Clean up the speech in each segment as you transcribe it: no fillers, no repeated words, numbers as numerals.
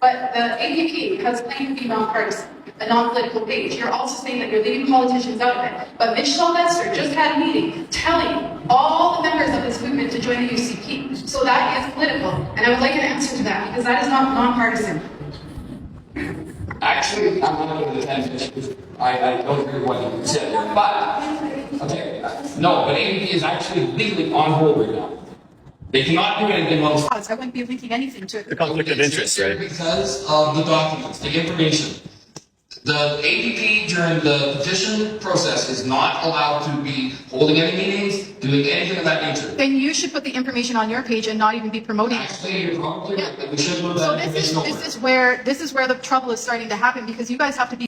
But the APP has claimed to be nonpartisan, a non-political page. You're also saying that you're leaving politicians out of it. But Mitch Sylvester just had a meeting telling all the members of this movement to join the UCP. So that is political. And I would like an answer to that, because that is not nonpartisan. Actually, I'm not going to defend this because I don't agree with what you said there. But, okay, no, but APP is actually legally on hold right now. They cannot do anything else. I wouldn't be linking anything to it. The conflict of interest, right? Because of the documents, the information. The APP during the petition process is not allowed to be holding any meetings, doing anything of that nature. Then you should put the information on your page and not even be promoting it. Actually, you're probably right, but we should move So that information over. this is where the trouble is starting to happen, because you guys have to be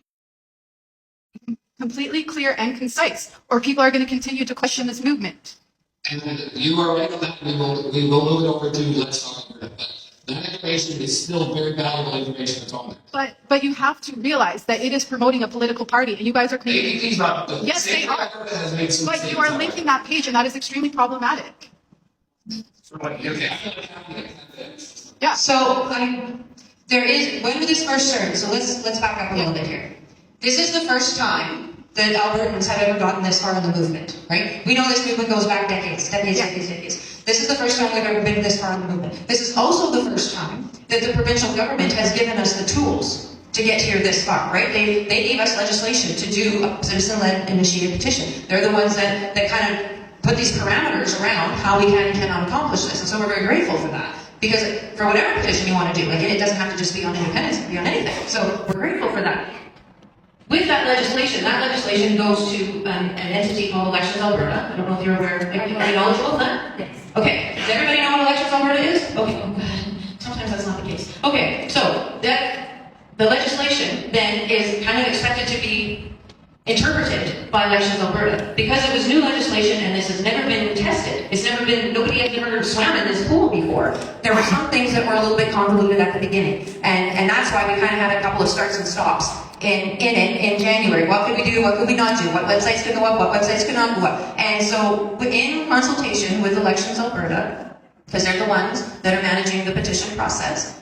completely clear and concise, or people are going to continue to question this movement. And you are right on that. We will move it over to Let's Talk About It. But that information is still very valuable information that's on there. But you have to realize that it is promoting a political party, and you guys are claiming. APP's not. The Yes, they are. Has made some But you are linking that page, and that is extremely problematic. Okay. Yeah. So there is, when was this first started? So let's back up a little bit here. This is the first time that Albertans have ever gotten this far in the movement, right? We know this movement goes back decades. This is the first time we've ever been this far in the movement. This is also the first time that the provincial government has given us the tools to get here this far, right? They gave us legislation to do a citizen-led initiated petition. They're the ones that kind of put these parameters around how we can and cannot accomplish this. And so we're very grateful for that. Because for whatever petition you want to do, like it doesn't have to just be on independence, it can be on anything. So we're grateful for that. With that legislation goes to an entity called Elections Alberta. I don't know if you're aware. Everybody knowledgeable of that? Yes. Okay. Does everybody know what Elections Alberta is? Okay. Oh, God. Sometimes that's not the case. Okay. So the legislation then is kind of expected to be interpreted by Elections Alberta, because it was new legislation and this has never been tested. It's never been, nobody has ever swam in this pool before. There were some things that were a little bit convoluted at the beginning, and that's why we kind of had a couple of starts and stops in January. What could we do? What could we not do? What websites could go up? What websites could not go up? And so in consultation with Elections Alberta, because they're the ones that are managing the petition process,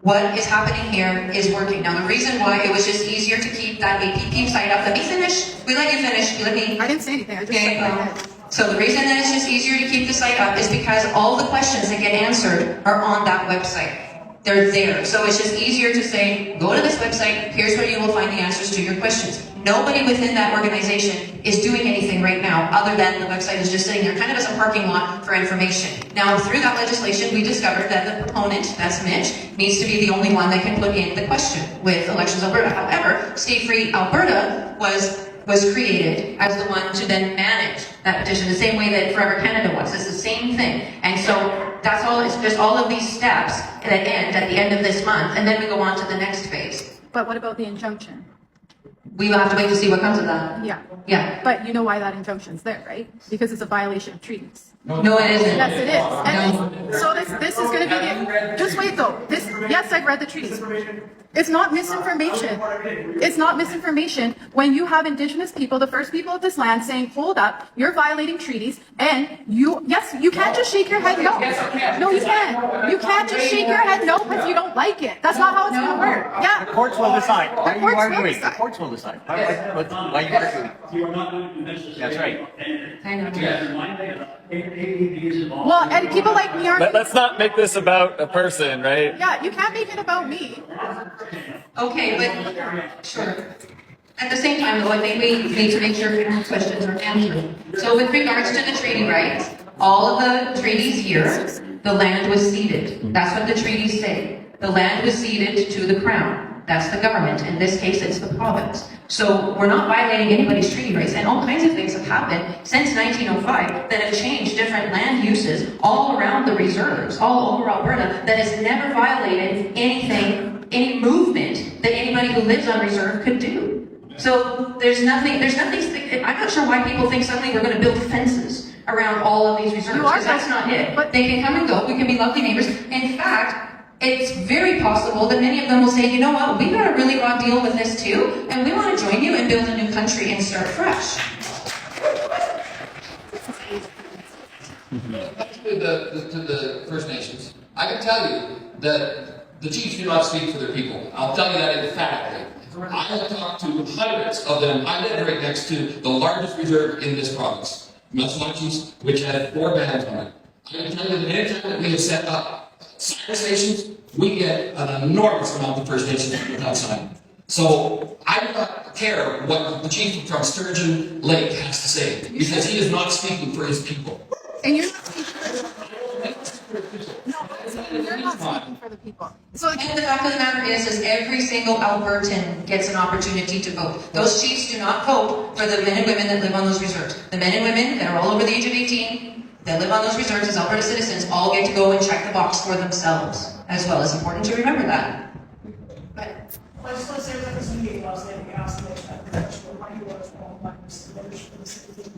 what is happening here is working. Now, the reason why it was just easier to keep that APP site up, let me finish. We let you finish. You let me. I didn't say anything. I just said that. So the reason that it's just easier to keep the site up is because all the questions that get answered are on that website. They're there. So it's just easier to say, go to this website, here's where you will find the answers to your questions. Nobody within that organization is doing anything right now other than the website is just sitting there kind of as a parking lot for information. Now, through that legislation, we discovered that the proponent, that's Mitch, needs to be the only one that can put in the question with Elections Alberta. However, Stay Free Alberta was created as the one to then manage that petition, the same way that Forever Canada was. It's the same thing. And so that's all, it's just all of these steps that end at the end of this month, and then we go on to the next phase. But what about the injunction? We will have to wait to see what comes of that. Yeah. Yeah. But you know why that injunction's there, right? Because it's a violation of treaties. No, it isn't. Yes, it is. And so this is going to be the... Just wait, though. Yes, I've read the treaties. It's not misinformation. It's not misinformation when you have Indigenous people, the first people of this land, saying, hold up, you're violating treaties, and you can't just shake your head no. No, you can't. You can't just shake your head no because you don't like it. That's not how it's going to work. Yeah. The courts will decide. Why are you arguing? decide. The courts will decide. Why are you arguing? You are not doing this. That's right. I know. Well, and people like me are... Let's not make this about a person, right? Yeah, you can't make it about me. Okay, but sure. At the same time, though, I think we need to make sure people's questions are answered. So with regards to the treaty rights, all of the treaties here, the land was ceded. That's what the treaties say. The land was ceded to the Crown. That's the government. In this case, it's the province. So we're not violating anybody's treaty rights, and all kinds of things have happened since 1905 that have changed different land uses all around the reserves, all over Alberta, that has never violated anything, any movement that anybody who lives on reserve could do. So there's nothing, I'm not sure why people think suddenly we're going to build fences around all of these reserves, because that's not it. But they can come and go, we can be lovely neighbors. In fact, it's very possible that many of them will say, you know what, we got a really raw deal with this too, and we want to join you and build a new country and start fresh. To the First Nations, I can tell you that the chiefs do not speak for their people. I'll tell you that emphatically. I have talked to hundreds of them. I live right next to the largest reserve in this province, Musquatchies, which had 4 bands on it. I can tell you that anytime that we have set up siren stations, we get an enormous amount of First Nations people outside. So I do not care what the chief from Sturgeon Lake has to say, because he is not speaking for his people. And you're not speaking for the people. No, you're not speaking for the people. So And the fact of the matter is every single Albertan gets an opportunity to vote. Those chiefs do not vote for the men and women that live on those reserves. The men and women that are all over the age of 18 that live on those reserves as Alberta citizens all get to go and check the box for themselves as well. It's important to remember that. But Legislative representative last night, we asked them that question, why you want to qualify for the citizen